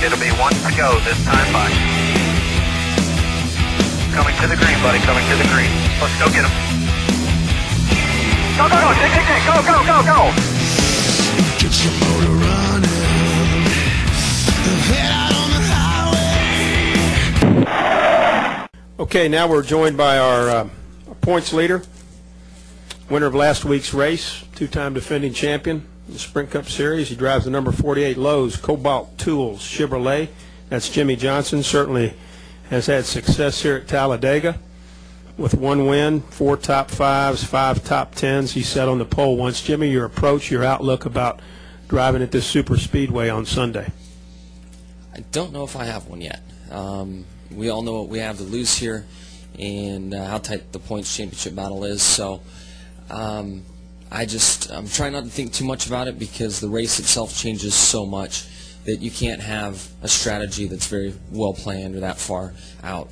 It'll be 1 to go this time by. Coming to the green, buddy. Coming to the green. Let's go get him. Go, go, go. Dig, dig, dig. Go, go, go, go. Get your motor running. Head out on the highway. Okay, now we're joined by our points leader, winner of last week's race, two-time defending champion in the Sprint Cup Series. He drives the number 48 Lowe's Cobalt Tools Chevrolet. That's Jimmie Johnson. Certainly has had success here at Talladega with 1 win, 4 top 5s, 5 top 10s. He sat on the pole once. Jimmie, your approach, your outlook about driving at this super speedway on Sunday? I don't know if I have one yet. We all know what we have to lose here and how tight the points championship battle is. So I'm trying not to think too much about it because the race itself changes so much that you can't have a strategy that's very well planned or that far out.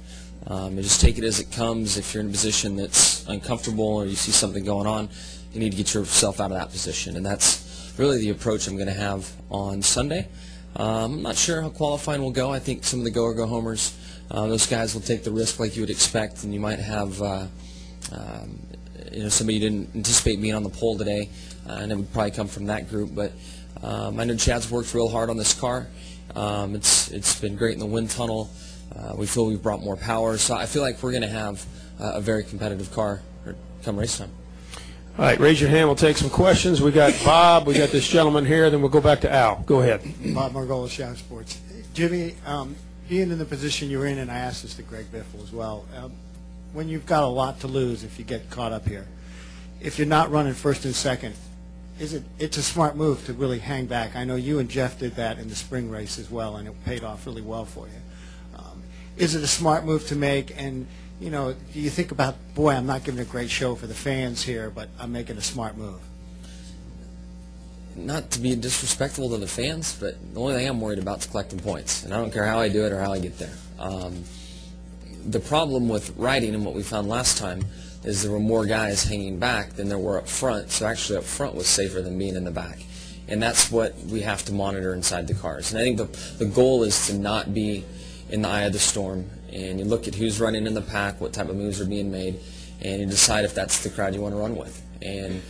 You just take it as it comes. If you're in a position that's uncomfortable or you see something going on, you need to get yourself out of that position. And that's really the approach I'm going to have on Sunday. I'm not sure how qualifying will go. I think some of the go-or-go-homers, those guys will take the risk like you would expect, and you might have somebody you didn't anticipate being on the pole today, and it would probably come from that group. But I know Chad's worked real hard on this car. It's been great in the wind tunnel. We feel we've brought more power, so I feel like we're going to have a very competitive car come race time. All right, raise your hand. We'll take some questions. We got Bob. We got this gentleman here. Then we'll go back to Al. Go ahead. Bob Margolis, Shop Sports. Jimmie, being in the position you're in, and I asked this to Greg Biffle as well, when you've got a lot to lose if you get caught up here, if you're not running first and second, it's a smart move to really hang back. I know you and Jeff did that in the spring race as well, and it paid off really well for you. Is it a smart move to make? And you know, do you think about, boy, I'm not giving a great show for the fans here, but I'm making a smart move? Not to be disrespectful to the fans, but the only thing I'm worried about is collecting points, and I don't care how I do it or how I get there. The problem with riding and what we found last time is there were more guys hanging back than there were up front, so actually up front was safer than being in the back. And that's what we have to monitor inside the cars. And I think the goal is to not be in the eye of the storm, and you look at who's running in the pack, what type of moves are being made, and you decide if that's the crowd you want to run with. And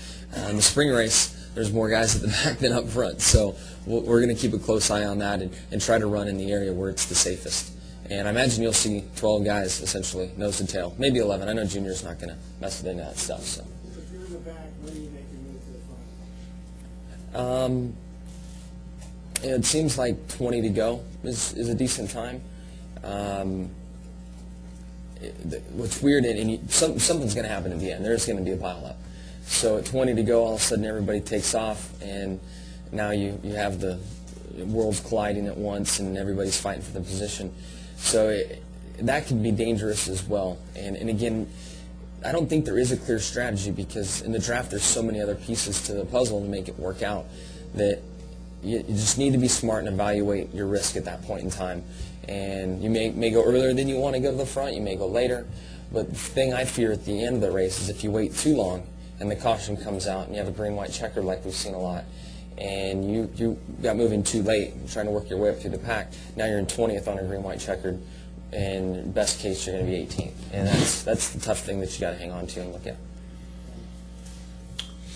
in the spring race, there's more guys at the back than up front, so we're going to keep a close eye on that and try to run in the area where it's the safest. And I imagine you'll see 12 guys, essentially, nose to tail, maybe 11. I know Junior's not going to mess with any of that stuff. So. If you're in the back, when do you make your move to the front? It seems like 20 to go is a decent time. What's weird, and something's going to happen at the end. There's going to be a pile-up. So at 20 to go, all of a sudden everybody takes off, and now you have the worlds colliding at once, and everybody's fighting for the position. So that can be dangerous as well. And again, I don't think there is a clear strategy because in the draft there's so many other pieces to the puzzle to make it work out that you just need to be smart and evaluate your risk at that point in time. And you may go earlier than you want to go to the front, you may go later, but the thing I fear at the end of the race is if you wait too long and the caution comes out and you have a green-white checker like we've seen a lot, and you got moving too late, trying to work your way up through the pack, now you're in 20th on a green-white checkered, and best case you're going to be 18th. And that's the tough thing that you got to hang on to and look at.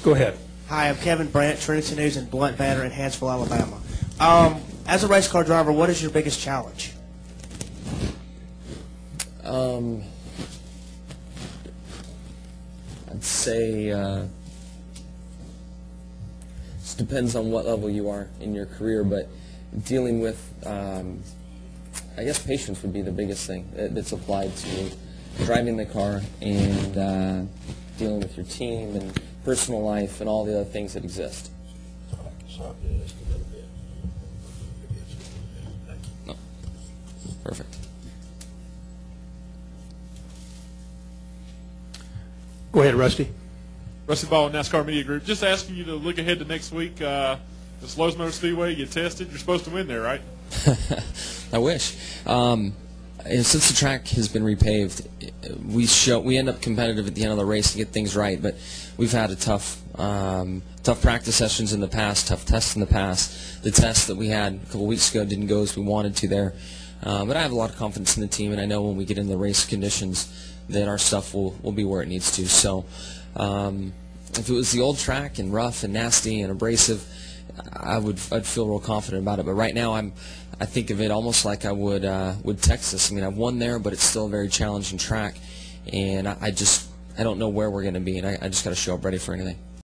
Go ahead. Hi, I'm Kevin Brandt, Trinity News in Blunt Banner in Hansville, Alabama. As a race car driver, what is your biggest challenge? I'd say it depends on what level you are in your career, but dealing with, I guess patience would be the biggest thing that's applied to driving the car and dealing with your team and personal life and all the other things that exist. No. Perfect. Go ahead, Rusty. Rusty Ball, NASCAR Media Group. Just asking you to look ahead to next week. Lowe's Motor Speedway, you tested. You're supposed to win there, right? I wish. And since the track has been repaved, we end up competitive at the end of the race to get things right. But we've had a tough practice sessions in the past, tough tests in the past. The test that we had a couple weeks ago didn't go as we wanted to there. But I have a lot of confidence in the team, and I know when we get in the race conditions that our stuff will be where it needs to. So if it was the old track and rough and nasty and abrasive, I'd feel real confident about it. But right now I think of it almost like I would Texas. I mean, I've won there, but it's still a very challenging track, and I don't know where we're going to be, and I just got to show up ready for anything.